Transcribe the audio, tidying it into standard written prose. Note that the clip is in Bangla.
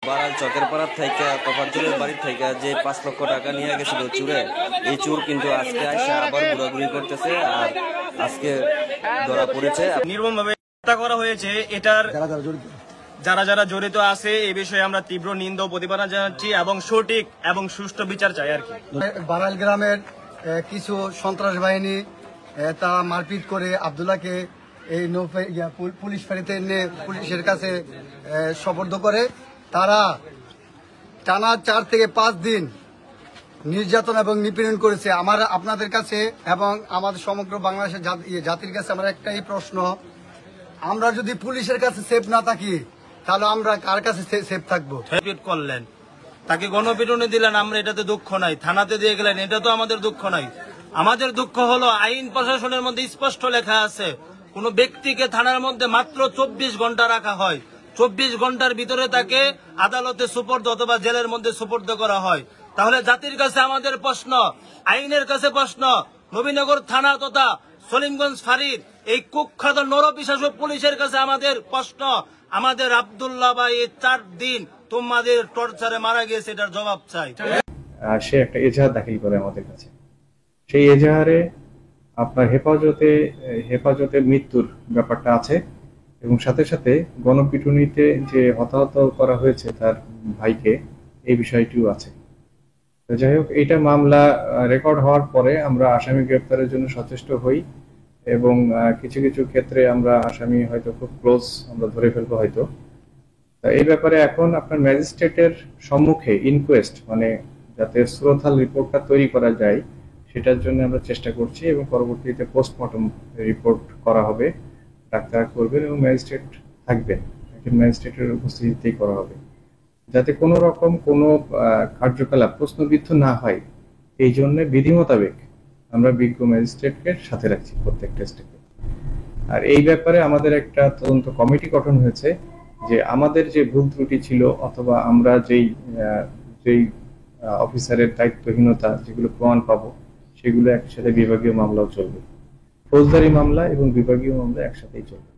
বারাল চকের পাড়ার থেকে তোফাজ্জলের বাড়ির থেকে যে 5 লক্ষ টাকা নিয়ে গেছিল চুরে, এই চোর কিন্তু আজকে এসে আবার ঘোরাঘুরি করতেছে আর আজকে ধরা পড়েছে। নির্মমভাবে হত্যা করা হয়েছে। এটার যারা যারা জড়িত আছে এই বিষয়ে আমরা তীব্র নিন্দা ও প্রতিবাদ জানাচ্ছি এবং সঠিক এবং সুষ্ঠু বিচার চাই আর কি। বারাইল গ্রামের কিছু সন্ত্রাস বাহিনী তারা মারপিট করে আব্দুল্লাহকে এই পুলিশ ফাঁড়িতে এনে পুলিশের কাছে সোপর্দ করে। তারা টানা 4 থেকে 5 দিন নির্যাতন এবং নিপীড়ন করেছে। আপনাদের কাছে এবং আমাদের সমগ্র বাংলাদেশের জাতির কাছে আমার একটাই প্রশ্ন, আমরা যদি পুলিশের কাছে সেফ না থাকি তাহলে আমরা কার কাছে সেফ থাকবো? করলেন, তাকে গণপিটুনি দিলেন, আমরা এটাতে দুঃখ নাই। থানাতে দিয়ে গেলেন, এটা তো আমাদের দুঃখ নাই। আমাদের দুঃখ হলো আইন প্রশাসনের মধ্যে স্পষ্ট লেখা আছে কোন ব্যক্তিকে থানার মধ্যে মাত্র 24 ঘন্টা রাখা হয়। 24 ঘন্টার ভিতরে তাকে আদালতে সুপর্দ অথবা জেলের মধ্যে সুপর্দ করা হয়। তাহলে জাতির কাছে আমাদের প্রশ্ন, আইনের কাছে প্রশ্ন, নবীনগর থানা তথা সলিমগঞ্জ ফাঁড়ির এই কুখ্যাত নরপিশাচ পুলিশের কাছে আমাদের প্রশ্ন, আমাদের আব্দুল্লাহ ভাই 4 দিন তোমাদের টর্চারে মারা গিয়েছে, এটার জবাব চাই। সে একটা এজাহার দাখিল করে আমাদের কাছে। সেই এজাহারে আপনার হেফাজতে মৃত্যুর ব্যাপারটা আছে এবং সাথে সাথে গণপিটুনিতে যে হতাহত করা হয়েছে তার ভাইকে, এই বিষয়টিও আছে। তো যাই হোক, এইটা মামলা রেকর্ড হওয়ার পরে আমরা আসামি গ্রেপ্তারের জন্য সচেষ্ট হই এবং কিছু কিছু ক্ষেত্রে আমরা আসামি হয়তো খুব ক্লোজ আমরা ধরে ফেলবো হয়তো। এই ব্যাপারে এখন আপনার ম্যাজিস্ট্রেটের সম্মুখে ইনকোয়েস্ট মানে যাতে শ্রোতাল রিপোর্টটা তৈরি করা যায় সেটার জন্য আমরা চেষ্টা করছি এবং পরবর্তীতে পোস্টমর্টম রিপোর্ট করা হবে, ডাক্তার করবেন এবং ম্যাজিস্ট্রেট থাকবেন, একজন ম্যাজিস্ট্রেটের উপস্থিতিতেই করা হবে, যাতে কোনো রকম কোনো কার্যকলাপ প্রশ্নবিদ্ধ না হয়। এই জন্য বিধি মোতাবেক আমরা বিজ্ঞ ম্যাজিস্ট্রেটকে সাথে রাখছি প্রত্যেকটা স্টেপে। আর এই ব্যাপারে আমাদের একটা তদন্ত কমিটি গঠন হয়েছে যে আমাদের যে ভুল ত্রুটি ছিল অথবা আমরা যেই অফিসারের দায়িত্বহীনতা যেগুলো প্রমাণ পাবো সেগুলো একসাথে বিভাগীয় মামলাও চলবে, ফৌজদারি মামলা এবং বিভাগীয় মামলা একসাথেই চলবে।